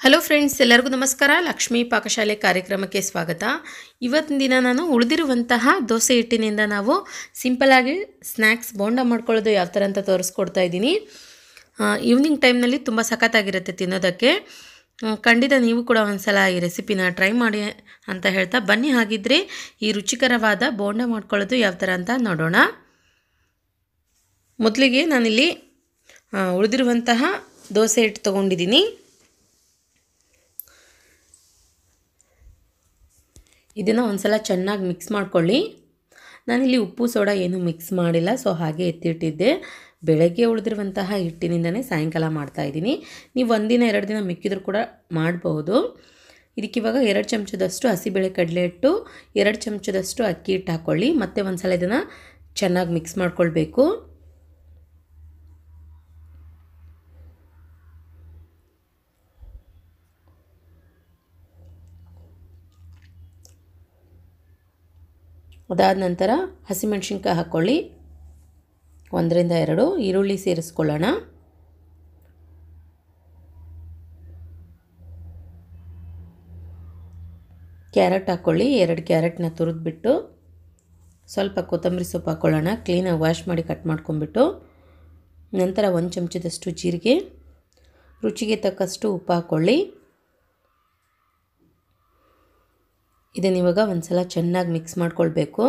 Hello friends, ಎಲ್ಲರಿಗೂ ನಮಸ್ಕಾರ. ಲಕ್ಷ್ಮೀ ಪಾಕಶಾಲೆ ಕಾರ್ಯಕ್ರಮಕ್ಕೆ ಸ್ವಾಗತ. ಇವತ್ತಿನ ದಿನ ನಾನು ಉಳಿದಿರುವಂತಹ ದೋಸೆ ಹಿಟ್ಟಿನಿಂದ ನಾವು ಸಿಂಪಲಾಗಿ ಸ್ನ್ಯಾಕ್ಸ್ ಬೋಂಡ ಮಾಡ್ಕೊಳ್ಳೋದು ಯಾವ ಥರ ಅಂತ ತೋರಿಸ್ಕೊಡ್ತಾ ಇದ್ದೀನಿ. ಈವ್ನಿಂಗ್ ಟೈಮ್ನಲ್ಲಿ ತುಂಬ ಸಖತ್ತಾಗಿರುತ್ತೆ ತಿನ್ನೋದಕ್ಕೆ. ಖಂಡಿತ ನೀವು ಕೂಡ ಒಂದ್ಸಲ ಈ ರೆಸಿಪಿನ ಟ್ರೈ ಮಾಡಿ ಅಂತ ಹೇಳ್ತಾ ಬನ್ನಿ. ಹಾಗಿದ್ರೆ ಈ ರುಚಿಕರವಾದ ಬೋಂಡ ಮಾಡ್ಕೊಳ್ಳೋದು ಯಾವ ಥರ ಅಂತ ನೋಡೋಣ. ಮೊದಲಿಗೆ ನಾನಿಲ್ಲಿ ಉಳಿದಿರುವಂತಹ ದೋಸೆ ಹಿಟ್ಟು ತೊಗೊಂಡಿದ್ದೀನಿ. ಇದನ್ನು ಒಂದ್ಸಲ ಚೆನ್ನಾಗಿ ಮಿಕ್ಸ್ ಮಾಡ್ಕೊಳ್ಳಿ. ನಾನಿಲ್ಲಿ ಉಪ್ಪು ಸೋಡಾ ಏನೂ ಮಿಕ್ಸ್ ಮಾಡಿಲ್ಲ, ಸೊ ಹಾಗೆ ಎತ್ತಿಟ್ಟಿದ್ದೆ. ಬೆಳಗ್ಗೆ ಉಳಿದಿರುವಂತಹ ಹಿಟ್ಟಿನಿಂದನೇ ಸಾಯಂಕಾಲ ಮಾಡ್ತಾಯಿದ್ದೀನಿ. ನೀವು ಒಂದಿನ 2 ದಿನ ಮಿಕ್ಕಿದ್ರೂ ಕೂಡ ಮಾಡಬಹುದು. ಇದಕ್ಕಿವಾಗ 2 ಚಮಚದಷ್ಟು ಹಸಿಬೇಳೆ ಕಡಲೆ ಹಿಟ್ಟು, 2 ಚಮಚದಷ್ಟು ಅಕ್ಕಿ ಹಿಟ್ಟು ಹಾಕ್ಕೊಳ್ಳಿ. ಮತ್ತೆ ಒಂದ್ಸಲ ಇದನ್ನು ಚೆನ್ನಾಗಿ ಮಿಕ್ಸ್ ಮಾಡ್ಕೊಳ್ಬೇಕು. ಅದಾದ ನಂತರ ಹಸಿಮೆಣಸಿನ್ಕಾಯಿ ಹಾಕ್ಕೊಳ್ಳಿ, 1 ರಿಂದ 2 ಈರುಳ್ಳಿ ಸೇರಿಸ್ಕೊಳ್ಳೋಣ. ಕ್ಯಾರೆಟ್ ಹಾಕ್ಕೊಳ್ಳಿ, 2 ಕ್ಯಾರೆಟ್ನ ತುರಿದ್ಬಿಟ್ಟು ಸ್ವಲ್ಪ ಕೊತ್ತಂಬರಿ ಸೊಪ್ಪು ಹಾಕ್ಕೊಳ್ಳೋಣ. ಕ್ಲೀನಾಗಿ ವಾಶ್ ಮಾಡಿ ಕಟ್ ಮಾಡ್ಕೊಂಬಿಟ್ಟು ನಂತರ 1 ಚಮಚದಷ್ಟು ಜೀರಿಗೆ, ರುಚಿಗೆ ತಕ್ಕಷ್ಟು ಉಪ್ಪು ಹಾಕ್ಕೊಳ್ಳಿ. ಇದನ್ನು ಇವಾಗ ಒಂದ್ಸಲ ಚೆನ್ನಾಗಿ ಮಿಕ್ಸ್ ಮಾಡ್ಕೊಳ್ಬೇಕು.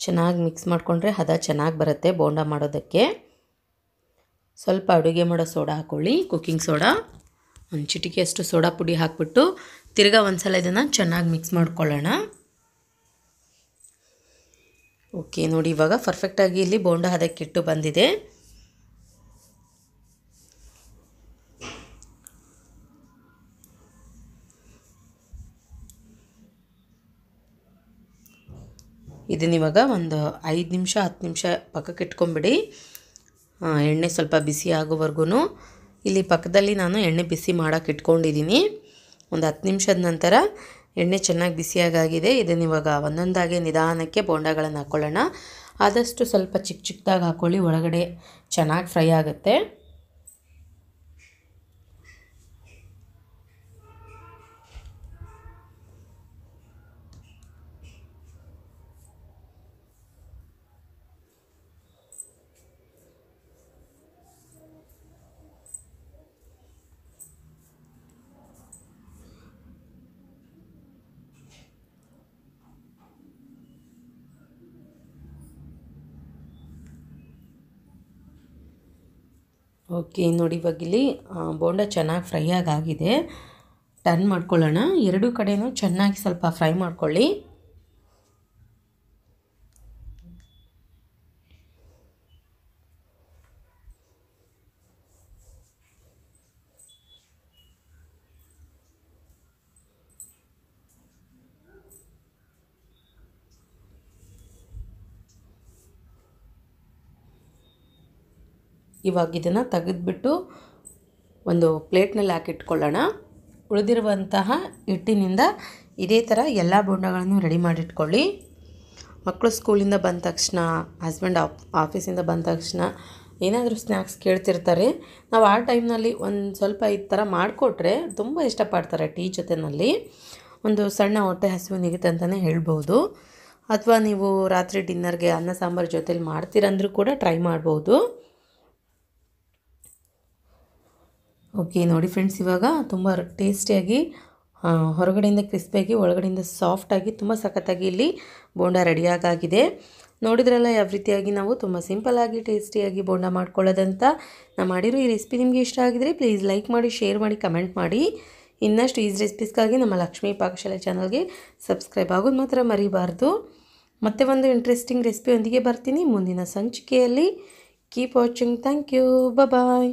ಚೆನ್ನಾಗಿ ಮಿಕ್ಸ್ ಮಾಡಿಕೊಂಡ್ರೆ ಹದ ಚೆನ್ನಾಗಿ ಬರುತ್ತೆ ಬೋಂಡ ಮಾಡೋದಕ್ಕೆ. ಸ್ವಲ್ಪ ಅಡುಗೆ ಮಾಡೋ ಸೋಡಾ ಹಾಕ್ಕೊಳ್ಳಿ, ಕುಕ್ಕಿಂಗ್ ಸೋಡಾ. 1 ಚಿಟಿಕೆಯಷ್ಟು ಸೋಡಾ ಪುಡಿ ಹಾಕ್ಬಿಟ್ಟು ತಿರ್ಗಾ ಒಂದ್ಸಲ ಇದನ್ನು ಚೆನ್ನಾಗಿ ಮಿಕ್ಸ್ ಮಾಡ್ಕೊಳ್ಳೋಣ. ಓಕೆ, ನೋಡಿ ಇವಾಗ ಪರ್ಫೆಕ್ಟಾಗಿ ಇಲ್ಲಿ ಬೋಂಡ ಹದಕ್ಕಿಟ್ಟು ಬಂದಿದೆ. ಇದನ್ನಿವಾಗ ಒಂದು 5 ನಿಮಿಷ 10 ನಿಮಿಷ ಪಕ್ಕಕ್ಕೆ ಇಟ್ಕೊಂಬಿಡಿ. ಎಣ್ಣೆ ಸ್ವಲ್ಪ ಬಿಸಿ ಆಗೋವರೆಗೂ. ಇಲ್ಲಿ ಪಕ್ಕದಲ್ಲಿ ನಾನು ಎಣ್ಣೆ ಬಿಸಿ ಮಾಡೋಕ್ಕೆ ಇಟ್ಕೊಂಡಿದ್ದೀನಿ. ಒಂದು 10 ನಿಮಿಷದ ನಂತರ ಎಣ್ಣೆ ಚೆನ್ನಾಗಿ ಬಿಸಿಯಾಗಿದೆ. ಇದನ್ನಿವಾಗ ಒಂದೊಂದಾಗಿ ನಿಧಾನಕ್ಕೆ ಬೋಂಡಗಳನ್ನು ಹಾಕ್ಕೊಳ್ಳೋಣ. ಆದಷ್ಟು ಸ್ವಲ್ಪ ಚಿಕ್ಕ ಚಿಕ್ಕದಾಗಿ ಹಾಕ್ಕೊಳ್ಳಿ, ಒಳಗಡೆ ಚೆನ್ನಾಗಿ ಫ್ರೈ ಆಗುತ್ತೆ. ಓಕೆ, ನೋಡಿ ಇವಾಗ ಇಲ್ಲಿ ಬೋಂಡ ಚೆನ್ನಾಗಿ ಫ್ರೈ ಆಗಿದೆ. ಟರ್ನ್ ಮಾಡ್ಕೊಳ್ಳೋಣ. 2 ಕಡೆಯೂ ಚೆನ್ನಾಗಿ ಸ್ವಲ್ಪ ಫ್ರೈ ಮಾಡ್ಕೊಳ್ಳಿ. ಇವಾಗ ಇದನ್ನು ತೆಗೆದುಬಿಟ್ಟು ಒಂದು ಪ್ಲೇಟ್ನಲ್ಲಿ ಹಾಕಿಟ್ಕೊಳ್ಳೋಣ. ಉಳಿದಿರುವಂತಹ ಹಿಟ್ಟಿನಿಂದ ಇದೇ ಥರ ಎಲ್ಲ ಬೋಂಡಗಳನ್ನು ರೆಡಿ ಮಾಡಿಟ್ಕೊಳ್ಳಿ. ಮಕ್ಕಳು ಸ್ಕೂಲಿಂದ ಬಂದ ತಕ್ಷಣ, ಹಸ್ಬೆಂಡ್ ಆಫೀಸಿಂದ ಬಂದ ತಕ್ಷಣ ಏನಾದರೂ ಸ್ನ್ಯಾಕ್ಸ್ ಕೇಳ್ತಿರ್ತಾರೆ. ನಾವು ಆ ಟೈಮ್ನಲ್ಲಿ ಒಂದು ಸ್ವಲ್ಪ ಈ ಥರ ಮಾಡಿಕೊಟ್ರೆ ತುಂಬ ಇಷ್ಟಪಡ್ತಾರೆ. ಟೀ ಜೊತೆಯಲ್ಲಿ ಒಂದು ಸಣ್ಣ ಹೊಟ್ಟೆ ಹಸಿವು ನೀಗುತ್ತೆ ಅಂತಲೇ ಹೇಳ್ಬೋದು. ಅಥವಾ ನೀವು ರಾತ್ರಿ ಡಿನ್ನರ್ಗೆ ಅನ್ನ ಸಾಂಬಾರು ಜೊತೆಲಿ ಮಾಡ್ತೀರಂದ್ರೂ ಕೂಡ ಟ್ರೈ ಮಾಡ್ಬೋದು. ಓಕೆ, ನೋಡಿ ಫ್ರೆಂಡ್ಸ್, ಇವಾಗ ತುಂಬ ಟೇಸ್ಟಿಯಾಗಿ, ಹೊರಗಡೆಯಿಂದ ಕ್ರಿಸ್ಪಿಯಾಗಿ ಒಳಗಡೆಯಿಂದ ಸಾಫ್ಟಾಗಿ ತುಂಬ ಸಖತ್ತಾಗಿ ಇಲ್ಲಿ ಬೋಂಡ ರೆಡಿಯಾಗಿದೆ. ನೋಡಿದ್ರಲ್ಲ ಯಾವ ರೀತಿಯಾಗಿ ನಾವು ತುಂಬ ಸಿಂಪಲ್ಲಾಗಿ ಟೇಸ್ಟಿಯಾಗಿ ಬೋಂಡ ಮಾಡ್ಕೊಳ್ಳೋದಂತ. ನಾನು ಮಾಡಿರೋ ಈ ರೆಸಿಪಿ ನಿಮಗೆ ಇಷ್ಟ ಆಗಿದರೆ ಪ್ಲೀಸ್ ಲೈಕ್ ಮಾಡಿ, ಶೇರ್ ಮಾಡಿ, ಕಮೆಂಟ್ ಮಾಡಿ. ಇನ್ನಷ್ಟು ಈಸಿ ರೆಸಿಪೀಸ್ಗಾಗಿ ನಮ್ಮ ಲಕ್ಷ್ಮೀ ಪಾಕಶಾಲೆ ಚಾನಲ್ಗೆ ಸಬ್ಸ್ಕ್ರೈಬ್ ಆಗೋದು ಮಾತ್ರ ಮರಿಬಾರ್ದು. ಮತ್ತೆ ಒಂದು ಇಂಟ್ರೆಸ್ಟಿಂಗ್ ರೆಸಿಪಿಯೊಂದಿಗೆ ಬರ್ತೀನಿ ಮುಂದಿನ ಸಂಚಿಕೆಯಲ್ಲಿ. Keep watching. Thank you. Bye.